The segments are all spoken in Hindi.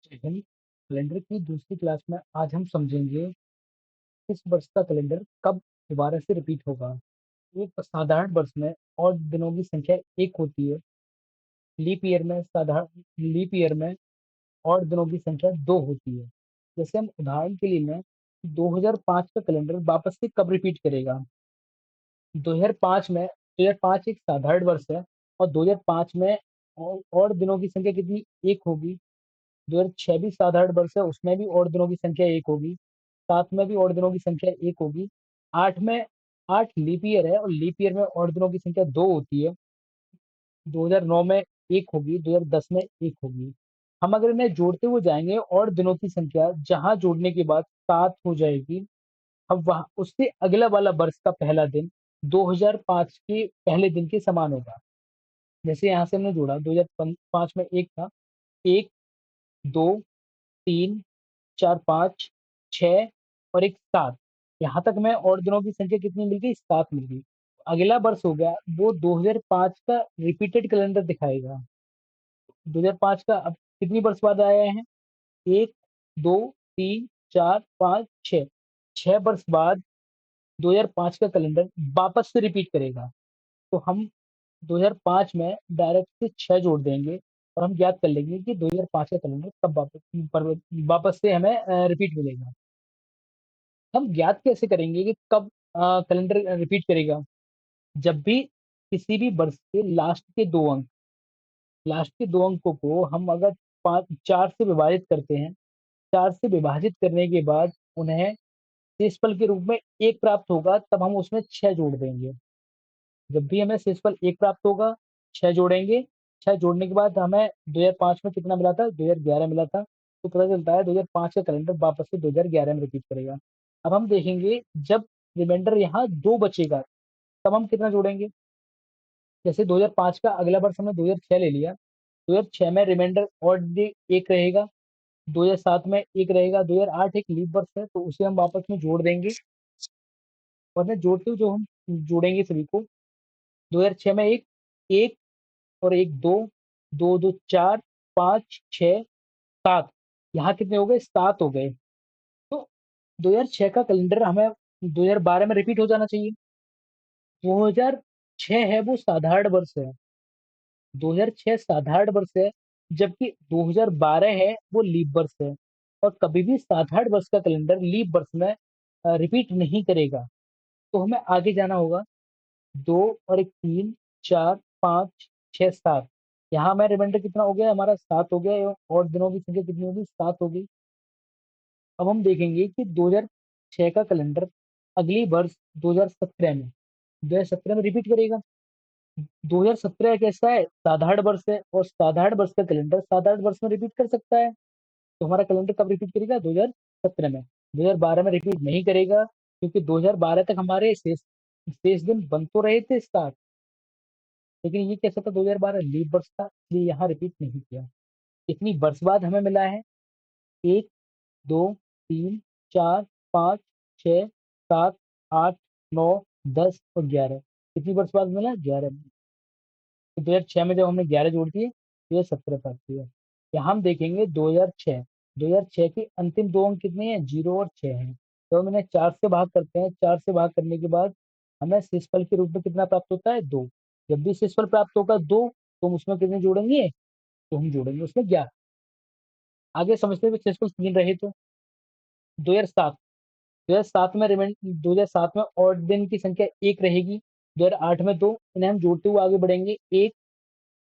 सेकंड कैलेंडर की दूसरी क्लास में आज हम समझेंगे इस वर्ष का कैलेंडर कब दोबारा से रिपीट होगा। एक साधारण वर्ष में और दिनों की संख्या एक होती है। लीप ईयर में और दिनों की संख्या दो होती है। जैसे हम उदाहरण के लिए लें, 2005 का कैलेंडर वापस से कब रिपीट करेगा। 2005 एक साधारण वर्ष है और 2005 में और दिनों की संख्या कितनी एक होगी। 2006 भी साधारण वर्ष है, उसमें भी और दिनों की संख्या एक होगी। 7 में भी और दिनों की संख्या एक होगी। 8 में 8 लीप ईयर है और लीप ईयर में और दिनों की संख्या दो होती है। 2009 में एक होगी, 2010 में एक होगी। हम अगर इन्हें जोड़ते हुए जाएंगे और दिनों की संख्या जहां जोड़ने के बाद 7 हो जाएगी, अब वहां उससे अगला वाला वर्ष का पहला दिन 2005 के पहले दिन के समान होगा। जैसे यहाँ से हमने जोड़ा, 2005 में एक था, एक, दो, तीन, चार, पाँच, छः और एक सात। यहाँ तक मैं और दिनों की संख्या कितनी मिल गई, सात मिल गई। अगला वर्ष हो गया वो 2005 का रिपीटेड कैलेंडर दिखाएगा। 2005 का अब कितनी वर्ष बाद आया है, एक, दो, तीन, चार, पाँच, छः। 6 वर्ष बाद 2005 का कैलेंडर वापस से रिपीट करेगा। तो हम 2005 में डायरेक्ट से 6 जोड़ देंगे और हम ज्ञात कर लेंगे कि 2005 का कैलेंडर कब वापस से हमें रिपीट मिलेगा। हम ज्ञात कैसे करेंगे कि कब कैलेंडर रिपीट करेगा। जब भी किसी भी वर्ष के लास्ट के दो अंकों को हम अगर पाँच चार से विभाजित करते हैं, चार से विभाजित करने के बाद उन्हें शेषफल के रूप में एक प्राप्त होगा, तब हम उसमें छह जोड़ देंगे। जब भी हमें शेषफल एक प्राप्त होगा, छह जोड़ेंगे। छह जोड़ने के बाद हमें 2005 में कितना मिला था, 2011 मिला था। तो पता चलता है 2005 का कैलेंडर वापस से 2011 में रिपीट करेगा। अब हम देखेंगे, जब रिमाइंडर यहाँ दो बचेगा तब हम कितना जोड़ेंगे। जैसे 2005 का अगला वर्ष हमने 2006 ले लिया, 2006 में रिमाइंडर और एक रहेगा, 2007 में एक रहेगा, 2008 एक लीप वर्ष है तो उसे हम वापस में जोड़ देंगे। और मैं जोड़ते हुए जो हम जोड़ेंगे सभी को, 2006 में एक, एक और एक, दो, दो दो चार, पाँच, छः, सात। यहाँ कितने हो गए, सात हो गए। तो 2006 का कैलेंडर हमें 2012 में रिपीट हो जाना चाहिए। 2006 है वो साधारण वर्ष है, 2006 साधारण वर्ष है, जबकि 2012 है वो लीप वर्ष है। और कभी भी साधारण वर्ष का कैलेंडर लीप वर्ष में रिपीट नहीं करेगा। तो हमें आगे जाना होगा, दो और एक, तीन, चार, पाँच, छः, सात। यहाँ हमारा रिमाइंडर कितना हो गया, हमारा सात हो गया और दिनों की संख्या कितनी होगी, सात हो गई। अब हम देखेंगे कि 2006 का कैलेंडर अगली वर्ष 2017 में रिपीट करेगा। 2017 कैसा है, साधारण वर्ष है और साधारण वर्ष का कैलेंडर साधारण वर्ष में रिपीट कर सकता है। तो हमारा कैलेंडर कब रिपीट करेगा, 2017 में। 2012 में रिपीट नहीं करेगा क्योंकि 2012 तक हमारे शेष शेष दिन बन तो रहे थे स्टार्ट, लेकिन ये कैसा था, 2012 लीप वर्ष था, इसलिए यहाँ रिपीट नहीं किया। इतनी वर्ष बाद हमें मिला है, एक, दो, तीन, चार, पाँच, छः, सात, आठ, नौ, 10 और 11। कितनी वर्ष बाद मिला, 11। तो 2006 में जब हमने 11 जोड़ दिए तो ये 17 प्राप्त हुआ। यहाँ हम देखेंगे 2006 के अंतिम दो अंक कितने हैं, 0 और 6 हैं। तो हम इन्हें 4 से भाग करते हैं, 4 से भाग करने के बाद हमें शेषफल के रूप में कितना प्राप्त होता है, 2। जब भी शेषफल प्राप्त होगा 2, तो हम उसमें कितने जोड़ेंगे, तो हम जोड़ेंगे उसमें 11। आगे समझते हुए शेषफल 3 रहे तो 2007, 2007 में रिमाइंड 2007 में और दिन की संख्या एक रहेगी, 2008 में दो। इन्हें हम जोड़ते हुए आगे बढ़ेंगे, एक,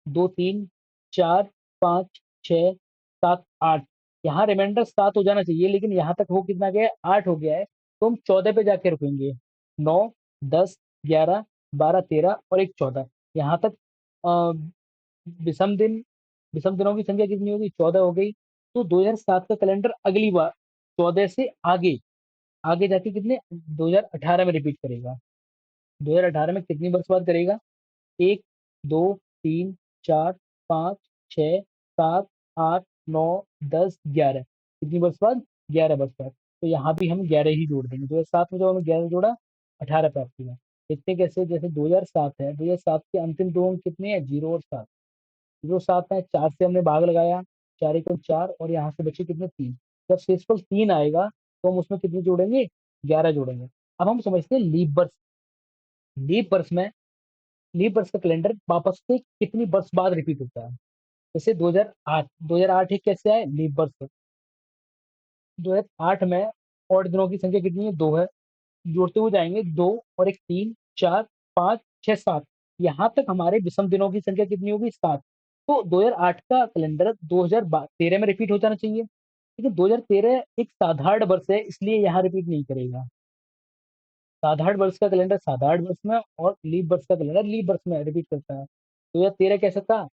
दो, तीन, चार, पाँच, छः, सात, आठ। यहाँ रिमाइंडर 7 हो जाना चाहिए, लेकिन यहाँ तक हो कितना गया है, 8 हो गया है। तो हम 14 पे जाके रुकेंगे। 9, 10, 11, 12, 13 और एक 14। यहाँ तक अ, विषम दिन विषम दिनों की संख्या कितनी होगी, 14 हो गई। तो 2007 का कैलेंडर अगली बार 14 से आगे आगे जाके कितने, 2018 में रिपीट करेगा। 2018 में कितनी वर्ष बाद करेगा, एक, दो, तीन, चार, पाँच, छः, सात, आठ, नौ, 10, 11। कितनी वर्ष बाद, 11 वर्ष बाद। तो यहाँ भी हम 11 ही जोड़ देंगे। 2007 में जब हमने 11 जोड़ा, 18 प्राप्त हुआ। देखते कैसे, जैसे 2007 है, 2007 के अंतिम दो अंक कितने हैं, 0 और 7। 0 7 है, 4 से हमने भाग लगाया, 4 एकम 4 और यहाँ से बचे कितने 3। जब शेषफल 3 आएगा तो हम उसमें कितने जोड़ेंगे 11 जोड़ेंगे। अब हम समझते हैं लीप वर्ष। लीप वर्ष में लीप वर्ष का कैलेंडर वापस से कितनी वर्ष बाद रिपीट होता है। जैसे 2008 2008 एक कैसे आए लीप वर्ष। 2008 में और दिनों की संख्या कितनी है 2 है। जोड़ते हुए जाएंगे 2 और एक 3 4 5 6 7। यहाँ तक हमारे विषम दिनों की संख्या कितनी होगी 7। तो 2008 का कैलेंडर 2013 में रिपीट हो जाना चाहिए, लेकिन 2013 एक साधारण वर्ष है इसलिए यहाँ रिपीट नहीं करेगा। साधारण वर्ष का कैलेंडर साधारण वर्ष में और लीप वर्ष का कैलेंडर लीप वर्ष में रिपीट करता है। 2013 कैसा था,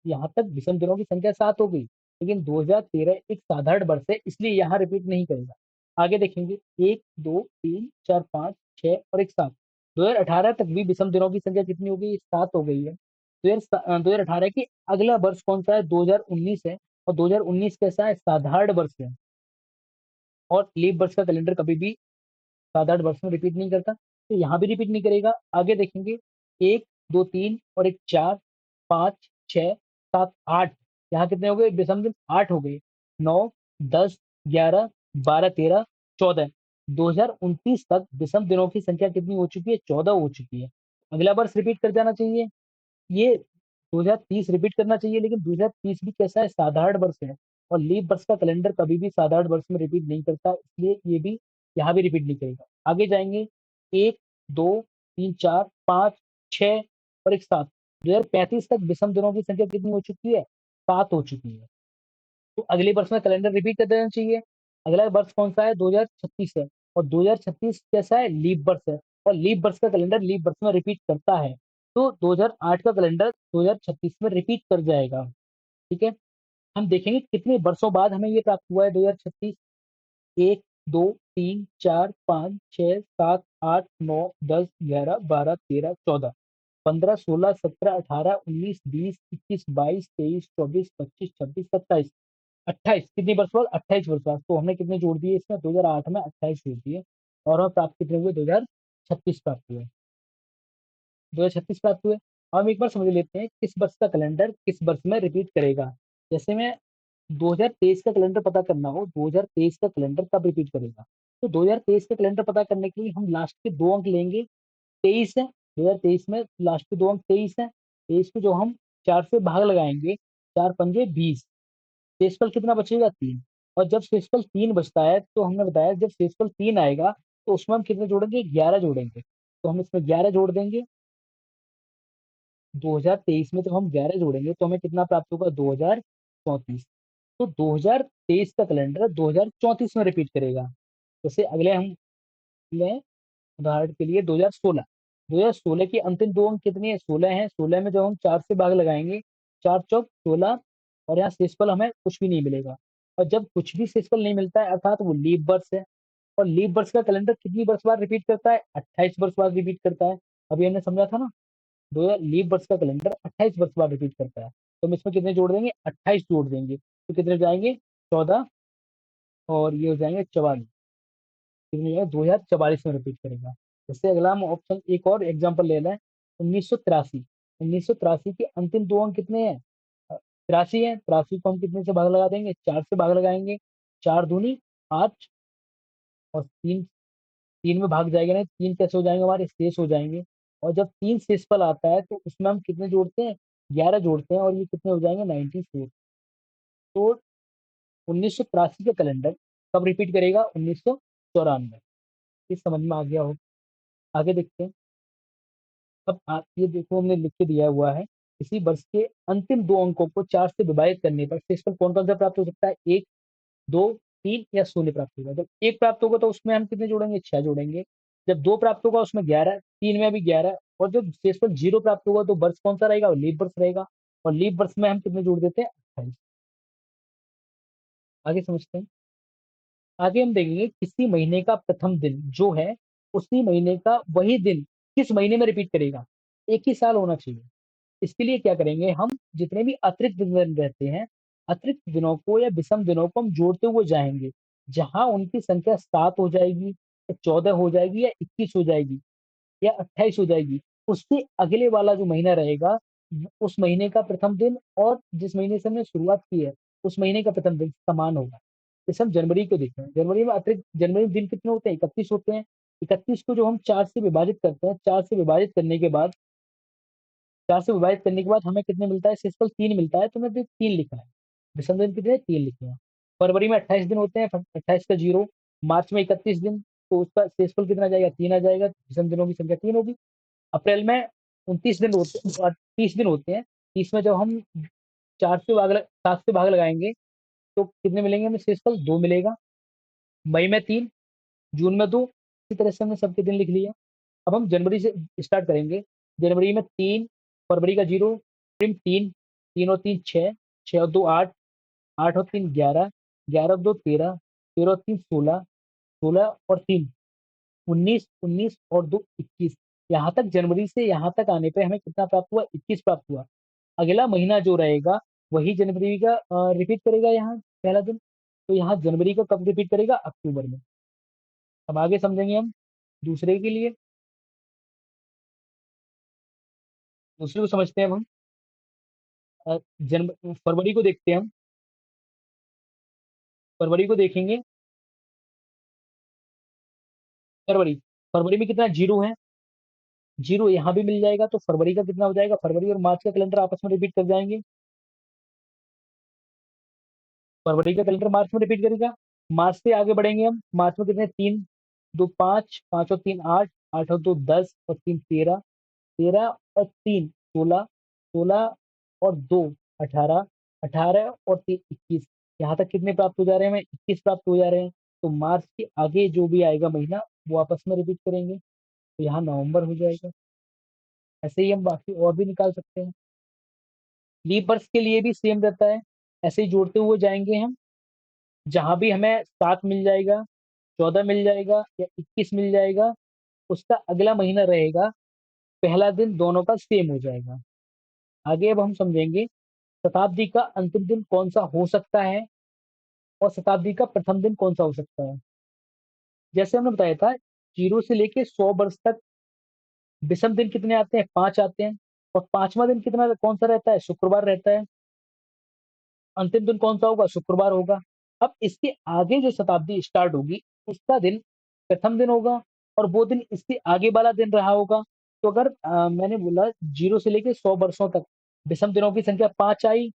यहाँ तक विषम दिनों की संख्या 7 हो गई, लेकिन 2013 एक साधारण वर्ष है इसलिए यहाँ रिपीट नहीं करेगा। आगे देखेंगे 1 2 3 4 5 6 और एक 7। 2018 तक भी विषम दिनों की संख्या कितनी हो गई 7 हो गई है। 2018 की अगला वर्ष कौन सा है 2019 है, और 2019 कैसा है साधारण वर्ष है। और लीप वर्ष का कैलेंडर कभी भी साधारण वर्ष में रिपीट नहीं करता, तो यहाँ भी रिपीट नहीं करेगा। आगे देखेंगे 1 2 3 और एक 4 5 6 7 8। यहाँ कितने हो गए विषम दिन 8 हो गए। 9 10 11 12 13 14। 2029 तक विषम दिनों की संख्या कितनी हो चुकी है 14 हो चुकी है। अगला वर्ष रिपीट कर जाना चाहिए। ये 2030 रिपीट करना चाहिए, लेकिन 2030 भी कैसा है साधारण वर्ष है, और लीप वर्ष का कैलेंडर कभी भी साधारण वर्ष में रिपीट नहीं करता, इसलिए ये भी यहाँ भी रिपीट नहीं करेगा। आगे जाएंगे 1 2 3 4 5 6 और एक 7। 2035 तक विषम दिनों की संख्या कितनी हो चुकी है 7 हो चुकी है। तो अगले वर्ष में कैलेंडर रिपीट कर देना चाहिए। अगला वर्ष कौन सा है 2036 है, और 2036 कैसा है लीप वर्ष है, और लीप वर्ष का कैलेंडर लीप वर्ष में रिपीट करता है। तो 2008 का कैलेंडर 2036 में रिपीट कर जाएगा। ठीक है, हम देखेंगे कितने वर्षों बाद हमें ये प्राप्त हुआ है 2036। 1 2 3 4 5 6 7 8 9 10 11 12 13 14 15 16 17 18 19 20 21 22 23 24 25 26 27 28। कितनी वर्ष बाद 28 वर्ष बाद। तो हमने कितने जोड़ दिए इसमें 2008 में 28 जोड़ दिए, और हमें प्राप्त कितने हुए 2036 प्राप्त हुए। 2036 प्राप्त हुए। हम एक बार समझ लेते हैं किस वर्ष का कैलेंडर किस वर्ष में रिपीट करेगा। जैसे में 2023 का कैलेंडर पता करना हो 2023 का कैलेंडर कब रिपीट करेगा, तो 2023 का कैलेंडर पता करने के लिए हम लास्ट के 2 अंक लेंगे। 23 है 2023 में लास्ट के 2 अंक 23 है। 23 को जो हम 4 से भाग लगाएंगे 4 पंजे 20। शेषफल कितना बचेगा 3। और जब शेषफल 3 बचता है तो हमने बताया जब शेषफल 3 आएगा तो उसमें हम कितने जोड़ेंगे 11 जोड़ेंगे। तो हम इसमें 11 जोड़ देंगे। 2023 में जब हम 11 जोड़ेंगे तो हमें कितना प्राप्त होगा 2034। तो 2023 का कैलेंडर 2034 में रिपीट करेगा। जैसे अगले हम लें उदाहरण के लिए 2016। 2016 की अंतिम 2 अंक कितनी है 16 है। 16 में जब हम 4 से भाग लगाएंगे 4 चौक 16, और यहाँ शेषफल हमें कुछ भी नहीं मिलेगा। और जब कुछ भी शेषफल नहीं मिलता है अर्थात वो लीप वर्ष है। और लीप वर्ष का कैलेंडर कितनी वर्ष बाद रिपीट करता है 28 वर्ष बाद रिपीट करता है। अभी हमने समझा था ना, 2000 लीप वर्ष का कैलेंडर 28 वर्ष बाद रिपीट करता है। तो हम इसमें कितने जोड़ देंगे 28 जोड़ देंगे, तो कितने हो जाएंगे 14, और ये हो जाएंगे 44। कितने हो जाएंगे 2044 में रिपीट करेगा। जैसे अगला हम ऑप्शन एक और एग्जाम्पल ले लें 1983। 1983 के अंतिम 2 अंक कितने हैं 83 है। 83 को हम कितने से भाग लगा देंगे 4 से भाग लगाएंगे। 4 दूनी 8, और 3 3 में भाग जाएगा नहीं, 3 कैसे हो जाएंगे हमारे शेष हो जाएंगे। और जब 3 शेषफल आता है तो उसमें हम कितने जोड़ते हैं 11 जोड़ते हैं, और ये कितने हो जाएंगे 94। तो 1983 का कैलेंडर कब रिपीट करेगा 1994। ये समझ में आ गया हो। आगे देखते हैं। अब ये देखो हमने लिख के दिया हुआ है इसी वर्ष के अंतिम 2 अंकों को 4 से विभाजित करने पर शेषफल कौन कौन सा प्राप्त हो सकता है 1 2 3 या 0 प्राप्त होगा। जब 1 प्राप्त होगा तो उसमें हम कितने जोड़ेंगे 6 जोड़ेंगे। जब 2 प्राप्त होगा उसमें 11, 3 में भी 11, और जब शेषफल 0 प्राप्त होगा तो वर्ष कौन सा रहेगा लीप वर्ष रहेगा। और लीप वर्ष में हम कितने जोड़ देते हैं 28। आगे समझते हैं। आगे हम देखेंगे किसी महीने का प्रथम दिन जो है उसी महीने का वही दिन किस महीने में रिपीट करेगा। एक ही साल होना चाहिए। इसके लिए क्या करेंगे हम जितने भी अतिरिक्त दिन रहते हैं अतिरिक्त दिनों को या विषम दिनों को हम जोड़ते हुए जाएंगे। जहां उनकी संख्या 7 हो जाएगी या 14 हो जाएगी या 21 हो जाएगी या 28 हो जाएगी, उससे अगले वाला जो महीना रहेगा उस महीने का प्रथम दिन और जिस महीने से हमने शुरुआत की है उस महीने का प्रथम दिन समान होगा। जैसे हम जनवरी को देखते हैं, जनवरी में अतिरिक्त जनवरी में दिन कितने होते हैं? 31 होते हैं। 31 को जो हम 4 से विभाजित करते हैं, 4 से विभाजित करने के बाद 4 से विभाजित करने के बाद हमें कितने मिलता है? शेषफल 3 मिलता है, तो मैंने 3 लिखा है। विषम दिन कितने? 3 लिखे हैं। फरवरी में 28 दिन होते हैं, 28 का 0। मार्च में 31 दिन, तो उसका शेषफल कितना आ जाएगा? 3 आ जाएगा, विषम दिनों की संख्या 3 होगी। अप्रैल में 29 दिन होते और 30 दिन होते हैं। 30 में जब हम 7 से भाग लगाएंगे तो कितने मिलेंगे हमें? शेषफल 2 मिलेगा। मई में 3, जून में 2। इसी तरह से हमने सबके दिन लिख लिए। अब हम जनवरी से स्टार्ट करेंगे। जनवरी में 3, फरवरी का 0, फिर 3, 3 और 3 6, 6 और 2 8, 8 और 3 11, 11 और 2 13, 13 और 3 16, 16 और 3 19, 19 और 2 21। यहाँ तक जनवरी से यहाँ तक आने पे हमें कितना प्राप्त हुआ? 21 प्राप्त हुआ। अगला महीना जो रहेगा वही जनवरी का रिपीट करेगा यहाँ पहला दिन। तो यहाँ जनवरी का कब रिपीट करेगा? अक्टूबर में। अब आगे समझेंगे हम दूसरे के लिए। दूसरे को समझते हैं अब हम। फरवरी को देखते हैं हम। फरवरी को देखेंगे। फरवरी फरवरी में कितना? 0 है। 0 यहाँ भी मिल जाएगा, तो फरवरी का कितना हो जाएगा? फरवरी और मार्च का कैलेंडर आपस में रिपीट कर जाएंगे। फरवरी का कैलेंडर मार्च में रिपीट करेगा। मार्च से आगे बढ़ेंगे हम। मार्च में कितने? 3 2 5, 5 और 3 8, 8 और 2 10 और 3 13, 13 और 3 16, 16 और 2 18, 18 और 3 21। यहाँ तक कितने प्राप्त हो जा रहे हैं हमें? 21 प्राप्त हो जा रहे हैं। तो मार्च के आगे जो भी आएगा महीना वो आपस में रिपीट करेंगे, तो यहाँ नवंबर हो जाएगा। ऐसे ही हम बाकी और भी निकाल सकते हैं। लीप वर्ष के लिए भी सेम रहता है। ऐसे ही जोड़ते हुए जाएंगे हम। जहां भी हमें 7 मिल जाएगा, 14 मिल जाएगा या 21 मिल जाएगा, उसका अगला महीना रहेगा, पहला दिन दोनों का सेम हो जाएगा। आगे अब हम समझेंगे शताब्दी का अंतिम दिन कौन सा हो सकता है और शताब्दी का प्रथम दिन कौन सा हो सकता है। जैसे हमने बताया था, 0 से लेके 100 वर्ष तक विषम दिन कितने आते हैं? 5 आते हैं। और पांचवा दिन कितना कौन सा रहता है? शुक्रवार रहता है। अंतिम दिन कौन सा होगा? शुक्रवार होगा। अब इसके आगे जो शताब्दी स्टार्ट होगी उसका दिन प्रथम दिन होगा, और वो दिन इससे आगे वाला दिन रहा होगा। तो अगर मैंने बोला 0 से लेके 100 वर्षों तक विषम दिनों की संख्या 5 आई,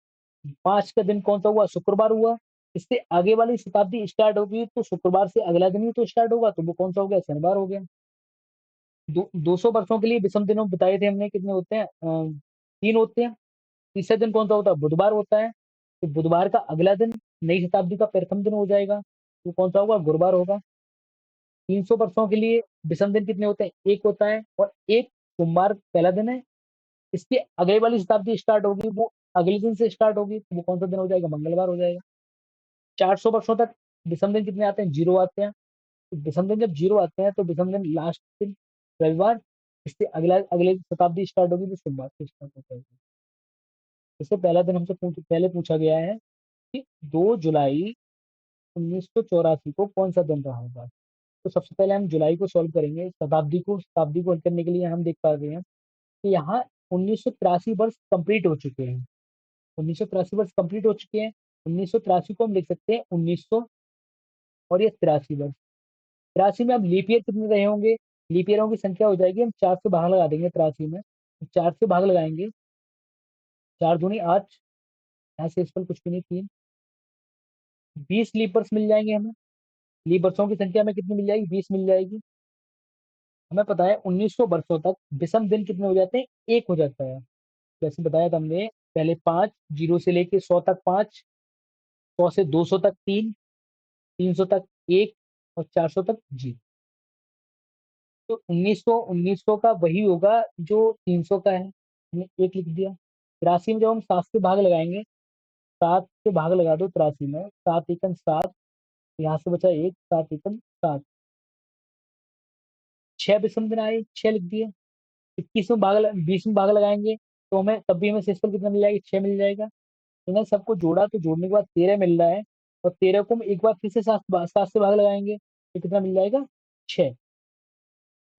5 का दिन कौन सा हुआ? शुक्रवार हुआ। इससे आगे वाली शताब्दी स्टार्ट होगी तो शुक्रवार से अगला दिन ही तो स्टार्ट होगा, तो वो कौन सा हो गया? शनिवार हो गया। 200 वर्षों के लिए विषम दिनों बताए थे हमने, कितने होते हैं? 3 होते हैं। तीसरा दिन कौन सा होता है? बुधवार होता है। तो बुधवार का अगला दिन नई शताब्दी का प्रथम दिन हो जाएगा, तो कौन सा होगा? गुरुवार होगा। 300 वर्षों के लिए विषम दिन कितने होते हैं? एक होता है, और एक सोमवार पहला दिन है। इसके अगले वाली शताब्दी स्टार्ट होगी वो अगले दिन से स्टार्ट होगी, तो वो कौन सा दिन हो जाएगा? मंगलवार हो जाएगा। 400 वर्षों तक विषम दिन कितने आते हैं? 0 आते हैं। तो विषम दिन जब 0 आते हैं तो विषम दिन लास्ट दिन रविवार। इससे अगला अगले शताब्दी स्टार्ट होगी तो सोमवार से स्टार्ट हो जाएगी। इससे पहला दिन हमसे पहले पूछा गया है कि 2 जुलाई 1984 को कौन सा दिन रहा होगा। तो सबसे पहले हम जुलाई को सॉल्व करेंगे। शताब्दी को हल करने के लिए हम देख पा रहे हैं कि यहाँ 1983 वर्ष कंप्लीट हो चुके हैं। 1983 वर्ष कंप्लीट हो चुके हैं। 1983 को हम लिख सकते हैं 1900, और ये 83 वर्ष। 83 में अब लीप ईयर कितने रहे होंगे? लीप ईयरों की संख्या हो जाएगी, हम 4 से भाग लगा देंगे 83 में। 4 से भाग लगाएंगे, 4 दूनी 8, यहाँ से इस पर कुछ भी नहीं, 3। 20 लीप वर्ष मिल जाएंगे हमें। लीप वर्षों की संख्या में कितनी मिल जाएगी? 20 मिल जाएगी। हमें पता है 1900 वर्षों तक विषम दिन कितने हो जाते हैं? एक हो जाता है। जैसे बताया था हमने पहले, 5, 0 से लेके 100 तक 5, 100 से 200 तक 3, 300 तक 1, और 400 तक 0। तो 1900 का वही होगा जो 300 का है, हमने 1 लिख दिया। 83 में जब हम 7 से भाग लगाएंगे, 7 से भाग लगा दो 83 में, 7 एकम 7, यहाँ से बचा 1, 7 एकम 7। 6 विषम दिन आए, 6 लिख दिए। 20 में भाग लगाएंगे तो हमें तब भी हमें शेषफल कितना मिल जाएगा? 6 मिल जाएगा। इन्हें सबको जोड़ा तो जोड़ने के बाद 13 मिल रहा है, और 13 को हम एक बार फिर से 7 से भाग लगाएंगे तो कितना मिल जाएगा? 6।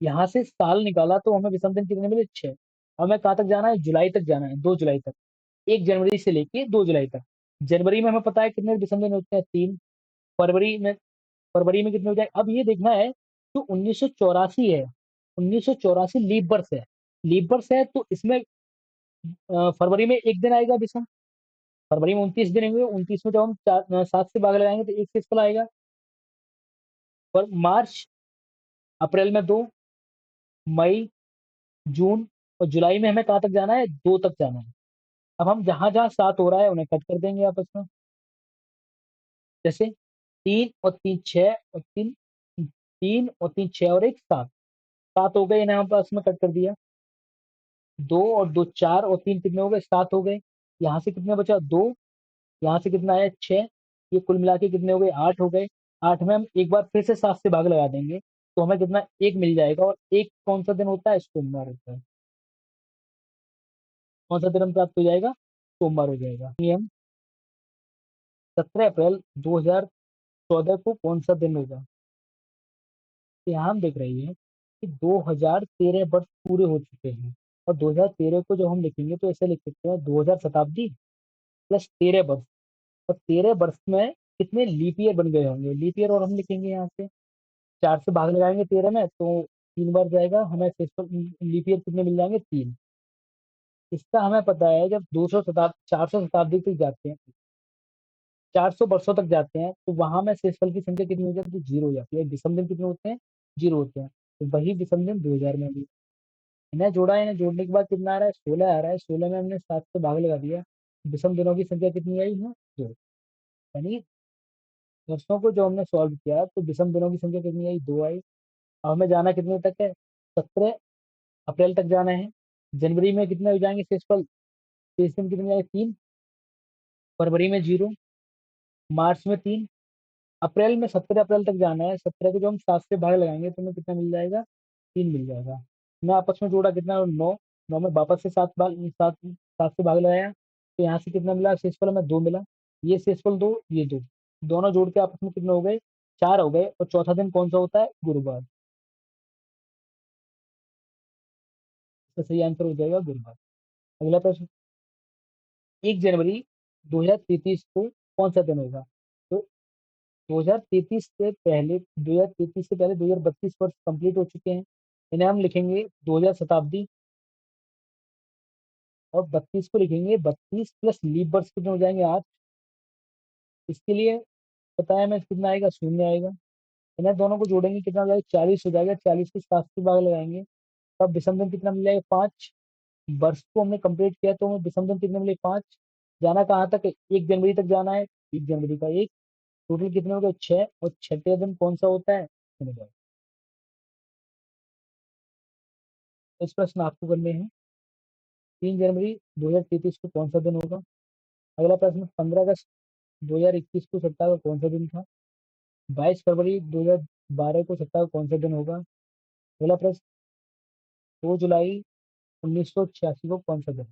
यहाँ से साल निकाला तो हमें विषम दिन कितने मिले? 6। हमें कहाँ तक जाना है? जुलाई तक जाना है, 2 जुलाई तक। 1 जनवरी से लेके 2 जुलाई तक। जनवरी में हमें पता है कितने विषम दिन होते हैं, 3। फरवरी में कितने हो जाए, अब ये देखना है जो 1984 है, 1984 लीप वर्ष है। लीप वर्ष है तो इसमें फरवरी में एक दिन आएगा विषम। फरवरी में 29 दिन होंगे, 29 में जब हम 7 से भाग लगाएंगे तो एक शेषफल आएगा। और मार्च अप्रैल में 2, मई, जून और जुलाई में हमें कहाँ तक जाना है, 2 तक जाना है। अब हम जहां जहां 7 हो रहा है उन्हें कट कर देंगे आपस में। जैसे 3 और 3 6 और 1 7, 7 हो गए, इन्हें हम आपस में कट कर दिया। 2 और 2 4 और 3 कितने हो गए, 7 हो गए। यहाँ से कितने बचा, 2। यहाँ से कितना आया, 6। ये कुल मिला के कितने हो गए, 8 हो गए। 8 में हम एक बार फिर से 7 से भाग लगा देंगे तो हमें कितना, एक मिल जाएगा। और एक कौन सा दिन होता है, सोमवार होता है। कौन सा दिन हम प्राप्त हो जाएगा, सोमवार हो जाएगा। नियम 17 अप्रैल 2014 को कौन सा दिन होगा। तो यहाँ हम देख रहे हैं कि 2013 वर्ष पूरे हो चुके हैं। और 2013 को जब हम लिखेंगे तो ऐसे लिख सकते हैं, 2000 शताब्दी प्लस 13 वर्ष। और 13 वर्ष में कितने लीप ईयर बन गए होंगे, लीप ईयर और हम लिखेंगे यहाँ से। 4 से भाग लगाएंगे 13 में तो 3 बार जाएगा, हमें लीप ईयर कितने मिल जाएंगे, 3। इसका हमें पता है जब 400 शताब्दी तक जाते हैं, 400 वर्षों तक जाते हैं तो वहां में शेषफल की संख्या कितनी हो जाती है, 0 हो जाती है। विषम दिन कितने होते हैं, 0 होते हैं। तो वही विषम दिन 2000 में भी इन्हें जोड़ा, इन्हें जोड़ने के बाद कितना आ रहा है, 16 आ रहा है। 16 में हमने 7 से भाग लगा दिया, विषम दिनों की संख्या कितनी आई है, 2। यानी प्रश्नों को जो हमने सॉल्व किया तो विषम दिनों की संख्या कितनी आई, 2 आई। अब हमें जाना कितने तक है, 17 अप्रैल तक जाना है। जनवरी में कितने हो जाएंगे शेषफल, शेष दिन कितने जाएंगे, 3। फरवरी में 0, मार्च में 3, अप्रैल में 17 अप्रैल तक जाना है। 17 को जो हम 7 से भाग लगाएंगे तो हमें कितना मिल जाएगा, 3 मिल जाएगा। मैं आपस में जोड़ा कितना, 9। 9 में वापस से 7 से भाग लगाया तो यहाँ से कितना मिला, शेषफल हमें 2 मिला। ये शेषफल 2, ये 2, दोनों जोड़ के आपस में कितने हो गए, 4 हो गए। और चौथा दिन कौन सा होता है, गुरुवार। इसका सही आंसर हो जाएगा गुरुवार। अगला प्रश्न, 1 जनवरी 2033 को कौन सा दिन होगा। तो 2033 से पहले 2032 वर्ष कंप्लीट हो चुके हैं। इन्हें हम लिखेंगे 2000 शताब्दी। और 32 को लिखेंगे 32 प्लस लीप वर्ष कितने हो जाएंगे, 8। इसके लिए पता है हमें कितना आएगा, 0 आएगा। इन्हें दोनों को जोड़ेंगे कितना हो जाएगा, 40 हो जाएगा। 40 को 7 से भाग लगाएंगे तब विषम दिन कितना मिल जाएगा, 5। वर्ष को हमने कंप्लीट किया तो हमें विषम दिन कितने मिले, 5। जाना कहाँ तक है, 1 जनवरी तक जाना है। 1 जनवरी का 1, टोटल कितने हो गए, 6। और छठे दिन कौन सा होता है, शनिवार। इस प्रश्न आपको करने हैं, 3 जनवरी 2033 को कौन सा दिन होगा। अगला प्रश्न, 15 अगस्त 2021 को सप्ताह का कौन सा दिन था। 22 फरवरी 2012 को सप्ताह का कौन सा दिन होगा। अगला प्रश्न, 2 जुलाई 1986 को कौन सा दिन।